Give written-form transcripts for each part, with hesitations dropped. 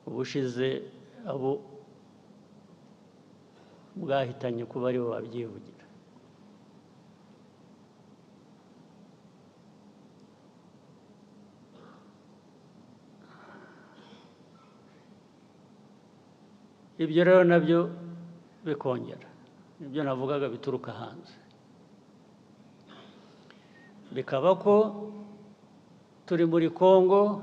ubushize abo bwahitanye kuba aribo babyivugira. Ibyo rero nabyo bikongera ibyo navugaga bituruka hanze, bikaba ko turi muri Kongo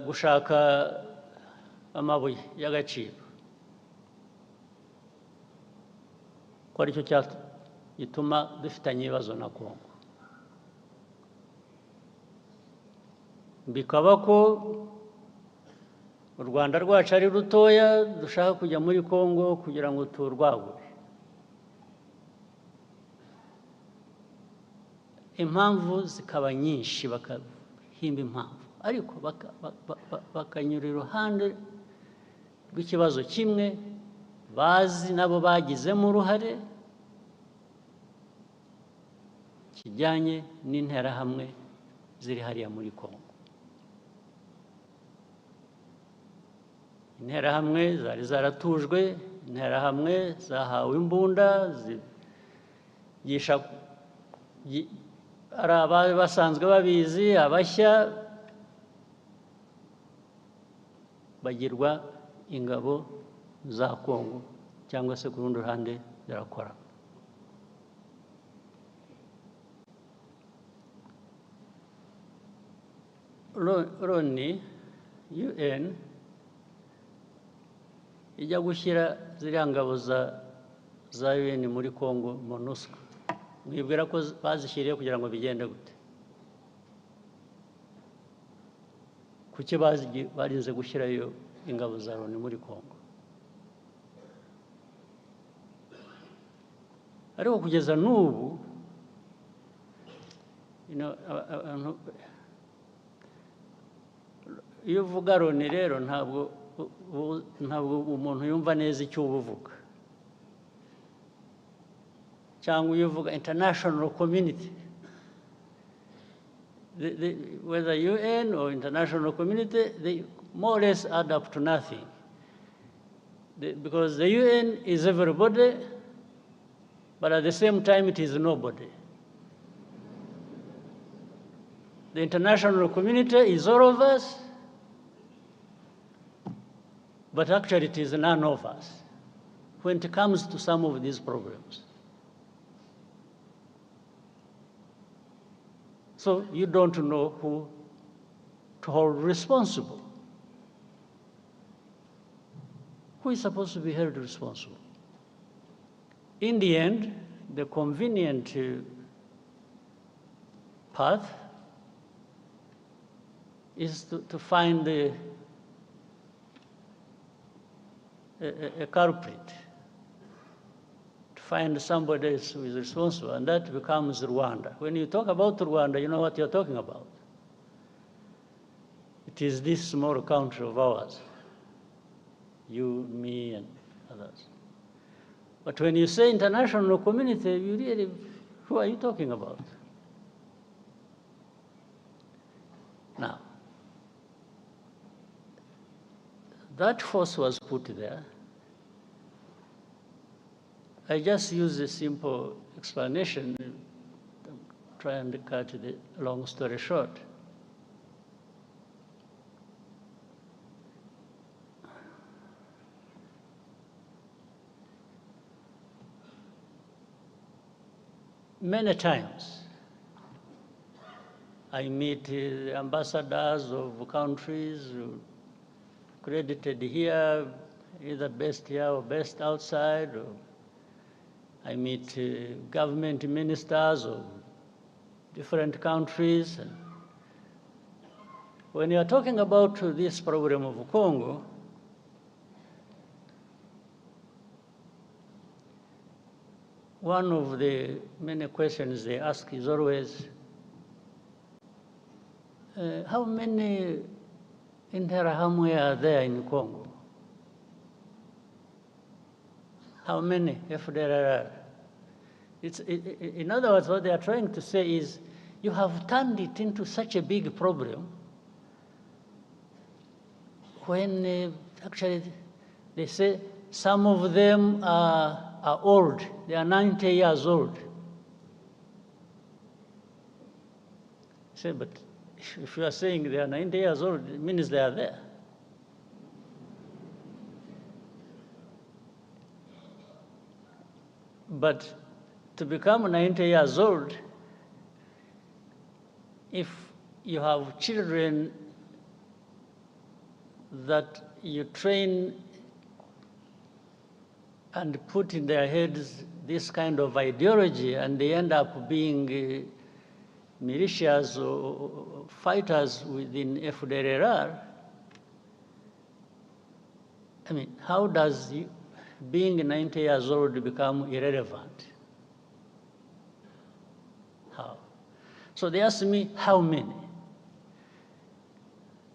gushaka amabuye y'agaciro, ko aricyo gituma dufitanye ibibazo na Kongo. Bikaba ko u Rwanda rwacu ari rutoya, dushaka kujya muri Kongo kugira ngo turwagure. Impamvu zikaba nyinshi, bakahimba impamvu, ariko bakanyura iruhande rw'ikibazo kimwe bazi nabo bagizemo uruhare, kijyanye n'interahamwe ziri hariya muri Kongo. Interahamwe zari zaratujwe, interahamwe zahawe imbunda, zigisha ari abari basanzwe babizi, abashya bagirwa ingabo za Kongo cyangwa se ku rundi ruhande zirakora. Loni UN ijya gushyira ziriya ngabo za UN muri Kongo MONUSCO, mwibwira ko bazishyiriye kugira ngo bigende gute? Kuki barinze gushyirayo ingabo za Loni muri Kongo? Ariko kugeza n'ubu iyo uvuga Loni rero ntabwo umuntu yumva neza icyo uba uvuga, cyangwa iyo uvuga international community, whether UN or international community, they more or less add up to nothing, because the UN is everybody, but at the same time it is nobody. The international community is all of us, but actually it is none of us when it comes to some of these problems. So you don't know who to hold responsible. Who is supposed to be held responsible? In the end, the convenient path is to find a culprit, to find somebody who is responsible, and that becomes Rwanda. When you talk about Rwanda, you know what you're talking about. It is this small country of ours, you, me, and others. But when you say international community, you really, who are you talking about? Now, that force was put there. I just use a simple explanation, try and cut the long story short. Many times, I meet ambassadors of countries credited here, either based here or based outside. Or I meet government ministers of different countries. And when you are talking about this problem of Congo, one of the many questions they ask is always, how many Interahamwe are there in Congo? How many FDLR? In other words, what they are trying to say is, you have turned it into such a big problem when actually they say some of them are old, they are 90 years old. I say, but if you are saying they are 90 years old, it means they are there. But to become 90 years old, if you have children that you train and put in their heads this kind of ideology, and they end up being militias or fighters within FDLR, I mean, how does being 90 years old become irrelevant? How? So they ask me, how many?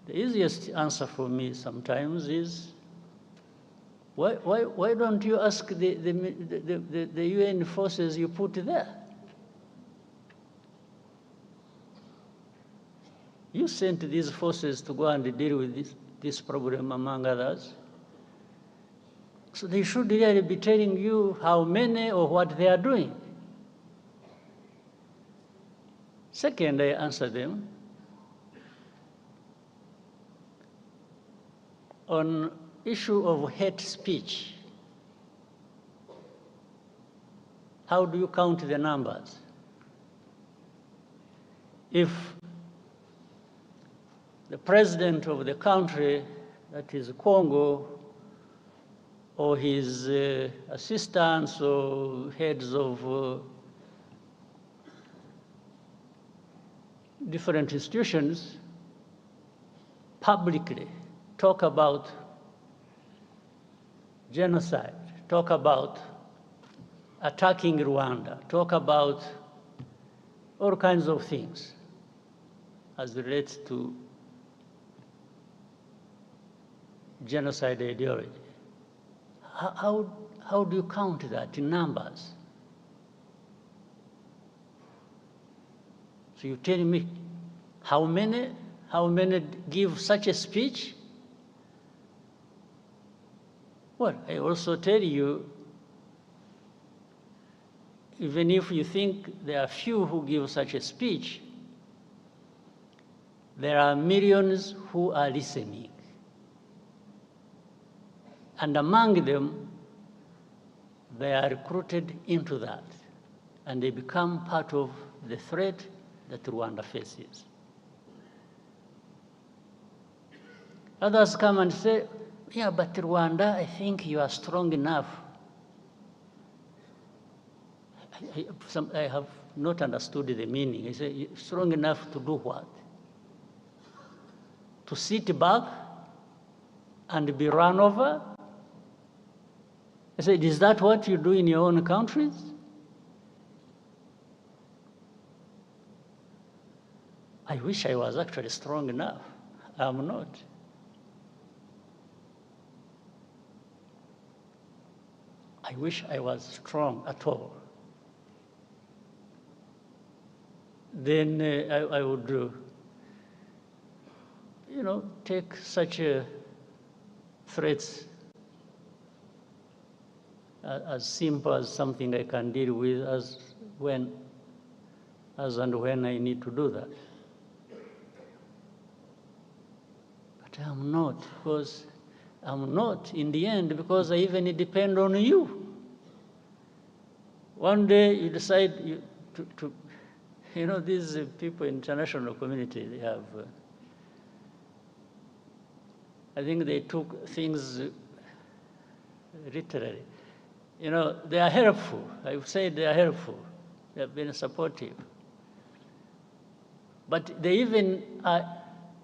The easiest answer for me sometimes is, why don't you ask the UN forces you put there? You sent these forces to go and deal with this problem, among others. So they should really be telling you how many or what they are doing. Second, I answer them on issue of hate speech. How do you count the numbers? If the president of the country, that is Congo, or his assistants or heads of different institutions publicly talk about genocide, talk about attacking Rwanda, talk about all kinds of things as relates to genocide ideology. How do you count that in numbers? So you tell me how many give such a speech? Well, I also tell you, even if you think there are few who give such a speech, there are millions who are listening. And among them, they are recruited into that, and they become part of the threat that Rwanda faces. Others come and say, yeah, but Rwanda, I think you are strong enough. I have not understood the meaning. I say, strong enough to do what? To sit back and be run over? I said, is that what you do in your own countries? I wish I was actually strong enough. I'm not. I wish I was strong at all. Then I would, take such threats as simple as something I can deal with as and when I need to do that. But I'm not, because I'm not in the end, because I even depend on you. One day you decide these people in international community, they have, I think they took things literally. They are helpful. I would say they are helpful. They have been supportive. But they even are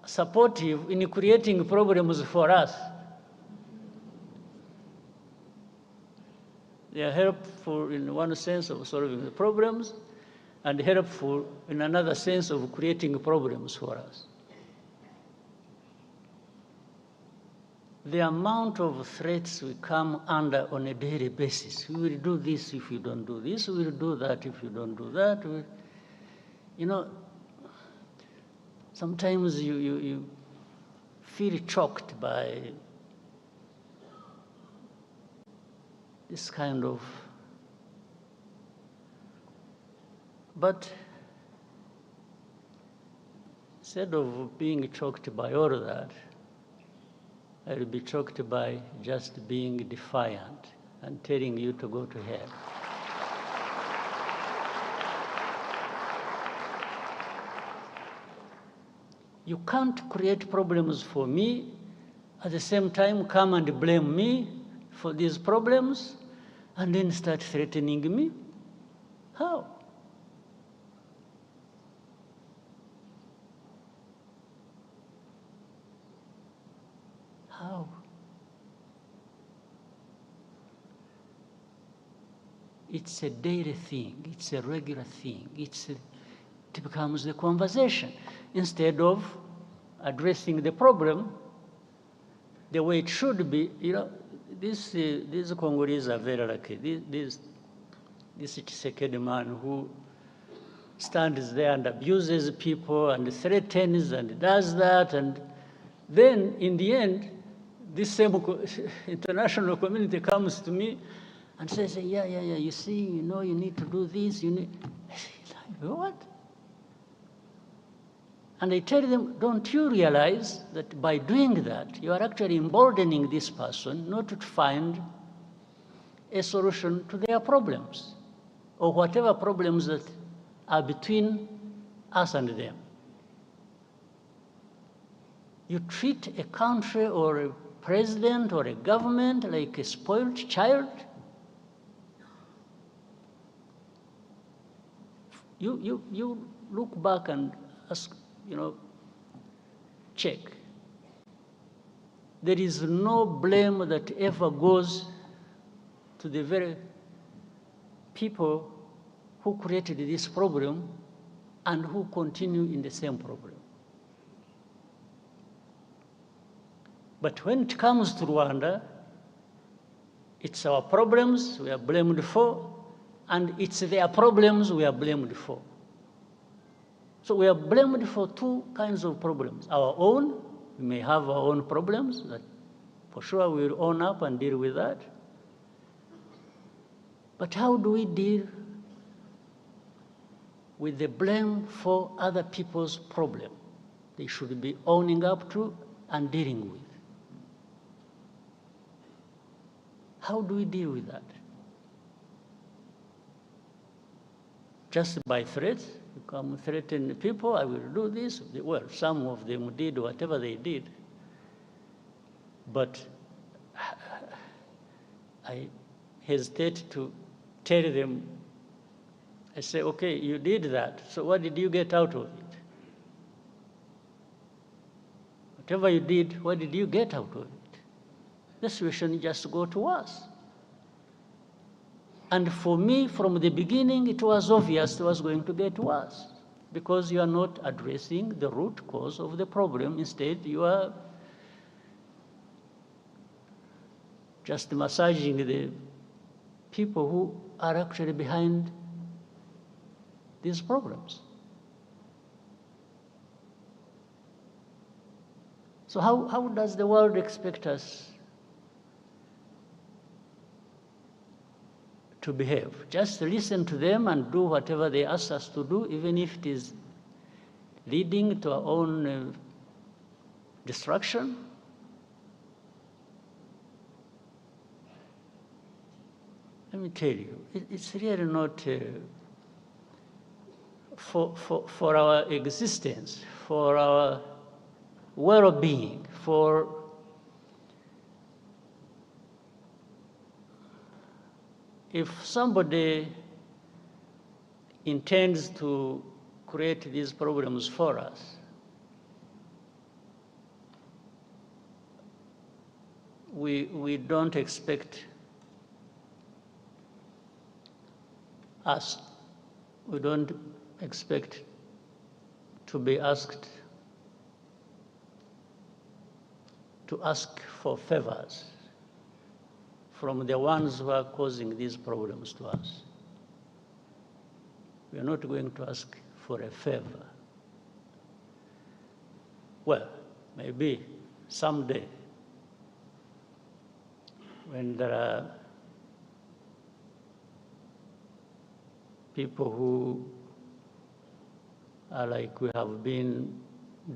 supportive in creating problems for us. They are helpful in one sense of solving the problems, and helpful in another sense of creating problems for us. The amount of threats we come under on a daily basis. We will do this if you don't do this. We will do that if you don't do that. Sometimes you feel choked by this kind of, but instead of being choked by all of that, I will be choked by just being defiant and telling you to go to hell. You can't create problems for me, at the same time come and blame me for these problems, and then start threatening me. How? How? It's a daily thing, it's a regular thing, it becomes the conversation. Instead of addressing the problem the way it should be, these Congolese are very lucky. This Tshisekedi man who stands there and abuses people and threatens and does that, and then in the end, this same international community comes to me and says, yeah, you see, you need to do this, I say, what? And I tell them, don't you realize that by doing that, you are actually emboldening this person not to find a solution to their problems, or whatever problems that are between us and them. You treat a country or a president or a government like a spoiled child. You look back and ask, check. There is no blame that ever goes to the very people who created this problem and who continue in the same problem. But when it comes to Rwanda, it's our problems we are blamed for, and it's their problems we are blamed for. So we are blamed for two kinds of problems. Our own, we may have our own problems that for sure we will own up and deal with that. But how do we deal with the blame for other people's problem? They should be owning up to and dealing with. How do we deal with that? Just by threats? You come threaten people, I will do this. Well, some of them did whatever they did. But I hesitate to tell them, I say, okay, you did that, so what did you get out of it? Whatever you did, what did you get out of it? The situation just go to us. And for me, from the beginning, it was obvious it was going to get worse because you are not addressing the root cause of the problem. Instead, you are just massaging the people who are actually behind these problems. So how does the world expect us to behave? Just listen to them and do whatever they ask us to do, even if it is leading to our own destruction? Let me tell you, it's really not for our existence, for our well-being, if somebody intends to create these problems for us, we don't expect we don't expect to be asked to ask for favors from the ones who are causing these problems to us. We are not going to ask for a favor. Well, maybe someday, when there are people who are like we have been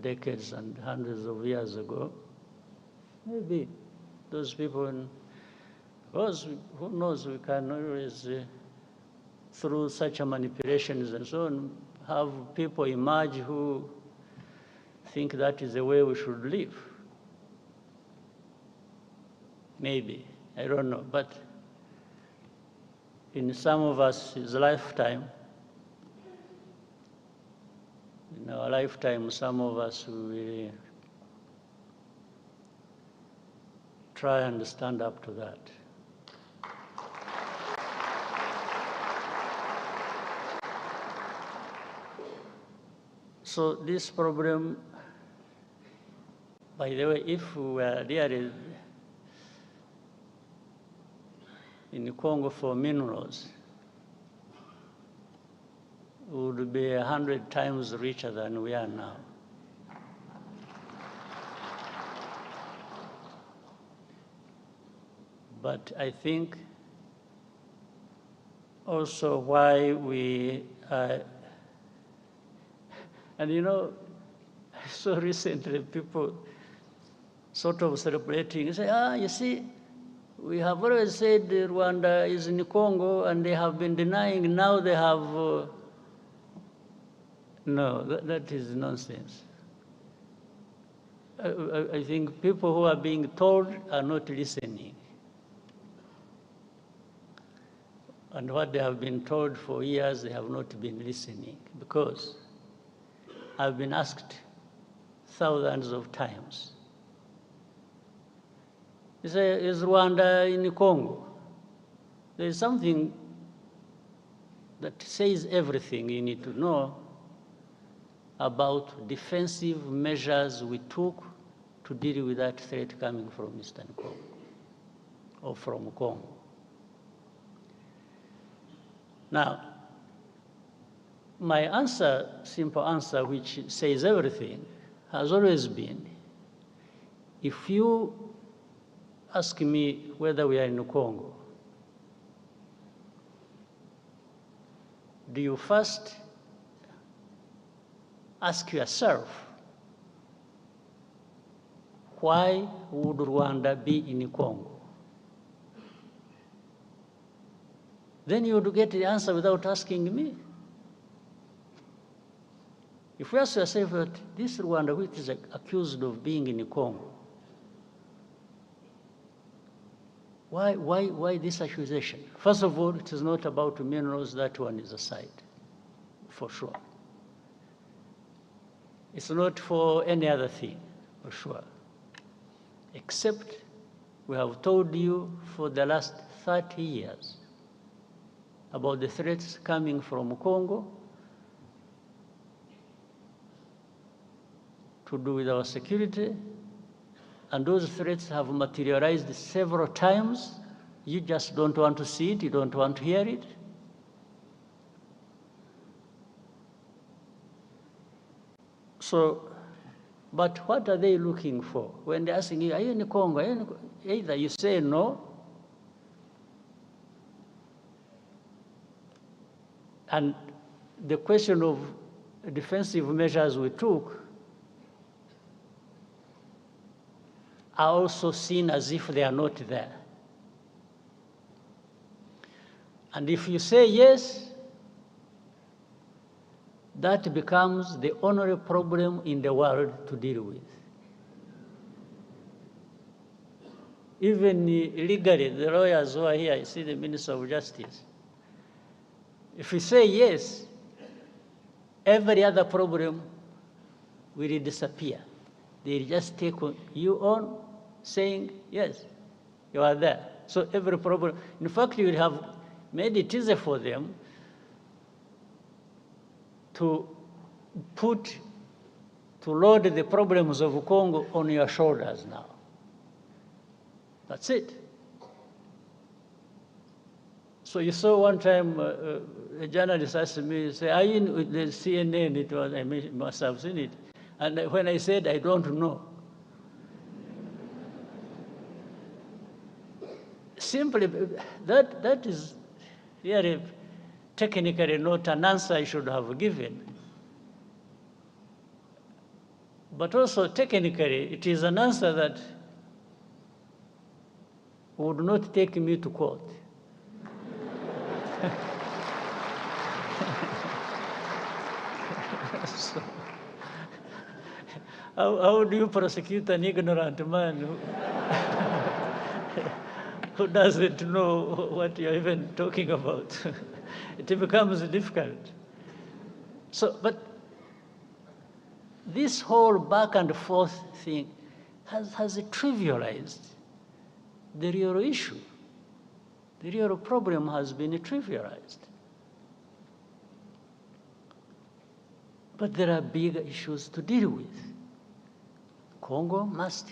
decades and hundreds of years ago, maybe those people, because who knows, we can always, through such a manipulations and so on, have people emerge who think that is the way we should live. Maybe, I don't know, but in some of us, his lifetime, in our lifetime, some of us will try and stand up to that. So this problem, by the way, if we were really in Congo for minerals, we would be 100 times richer than we are now. But I think also why we are, and you know, I saw recently people sort of celebrating, say, you see, we have always said Rwanda is in Congo and they have been denying, now they have, no, that is nonsense. I think people who are being told are not listening. And what they have been told for years, they have not been listening, because I've been asked thousands of times, you say, is Rwanda in Congo? There is something that says everything you need to know about defensive measures we took to deal with that threat coming from Eastern Congo or from Congo. Now, my answer, simple answer, which says everything, has always been, if you ask me whether we are in Congo, do you first ask yourself, why would Rwanda be in Congo? Then you would get the answer without asking me. If you ask yourself that this Rwanda, which is accused of being in Congo, why this accusation? First of all, it is not about minerals, that one is aside, for sure. It's not for any other thing, for sure. Except we have told you for the last 30 years about the threats coming from Congo to do with our security, and those threats have materialized several times. You just don't want to see it, you don't want to hear it. So, but what are they looking for? When they're asking you, are you in Congo? Either you say no, and the question of defensive measures we took are also seen as if they are not there. And if you say yes, that becomes the only problem in the world to deal with. Even legally, the lawyers who are here, I see the Minister of Justice. If we say yes, every other problem will disappear. They'll just take you on saying, yes, you are there. So every problem, in fact, you will have made it easier for them to load the problems of Congo on your shoulders now. That's it. So you saw one time a journalist asked me, say, are you in the CNN? It was, I must have seen it. And when I said, I don't know, simply, that is really technically not an answer I should have given. But also technically, it is an answer that would not take me to court. So, how do you prosecute an ignorant man who doesn't know what you're even talking about? It becomes difficult. So, but this whole back and forth thing has trivialized the real issue. The real problem has been trivialized. But there are bigger issues to deal with. Congo must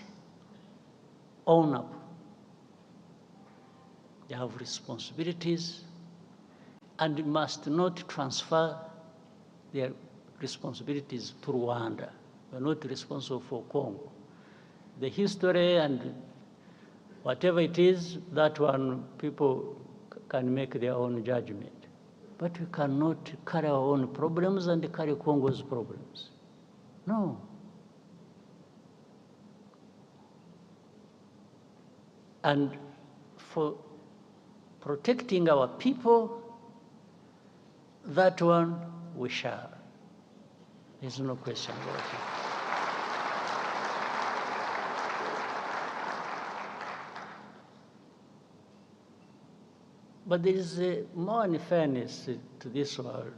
own up. They have responsibilities and must not transfer their responsibilities to Rwanda. We're not responsible for Congo. The history and whatever it is, that one, people can make their own judgment. But we cannot carry our own problems and carry Congo's problems. No. And for protecting our people, that one we shall. There's no question about it. But there is more unfairness to this world.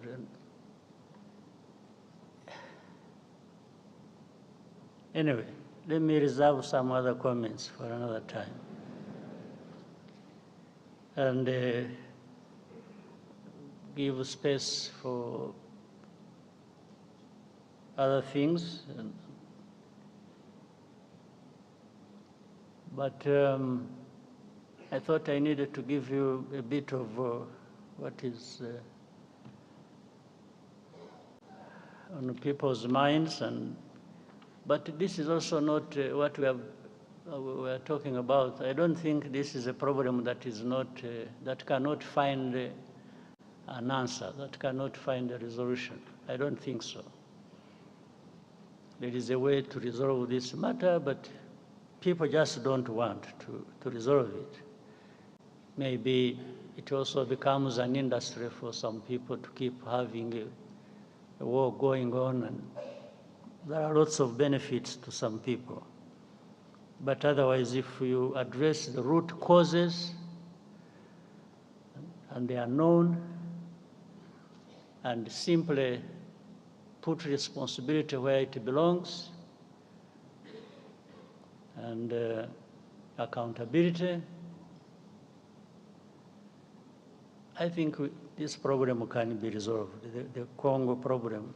Anyway, let me reserve some other comments for another time. And give space for other things. But I thought I needed to give you a bit of what is on people's minds, but this is also not what we are talking about. I don't think this is a problem that is not that cannot find an answer, that cannot find a resolution. I don't think so. There is a way to resolve this matter, but people just don't want to resolve it. Maybe it also becomes an industry for some people to keep having a war going on, and there are lots of benefits to some people. But otherwise, if you address the root causes, and they are known, and simply put responsibility where it belongs, and accountability, I think this problem can be resolved, the Congo problem.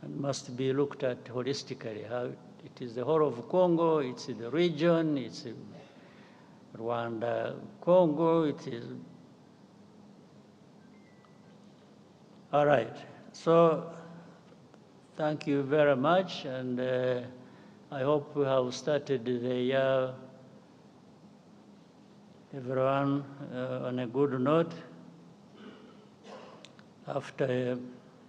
And must be looked at holistically. How it is the whole of Congo, it's the region, it's Rwanda, Congo, it is. All right, so thank you very much, and I hope we have started the year, everyone, on a good note. After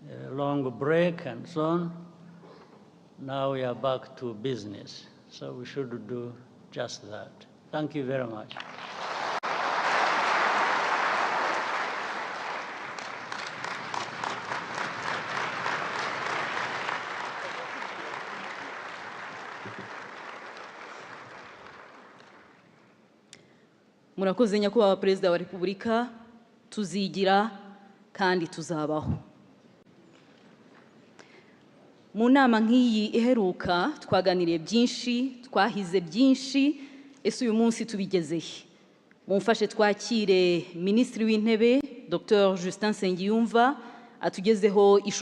a long break and so on, now we are back to business. So we should do just that. Thank you very much. Murakoze Nyakubahwa Perezida wa Repubulika, tuzigira kandi tuzabaho. Mu nama nk'iyi iheruka twaganiriye byinshi, twahize byinshi, ese uyu munsi tubigezeye. Mumfashe twakire Minisitiri w'Intebe Dr. Justin Nsengiyumva atugezeho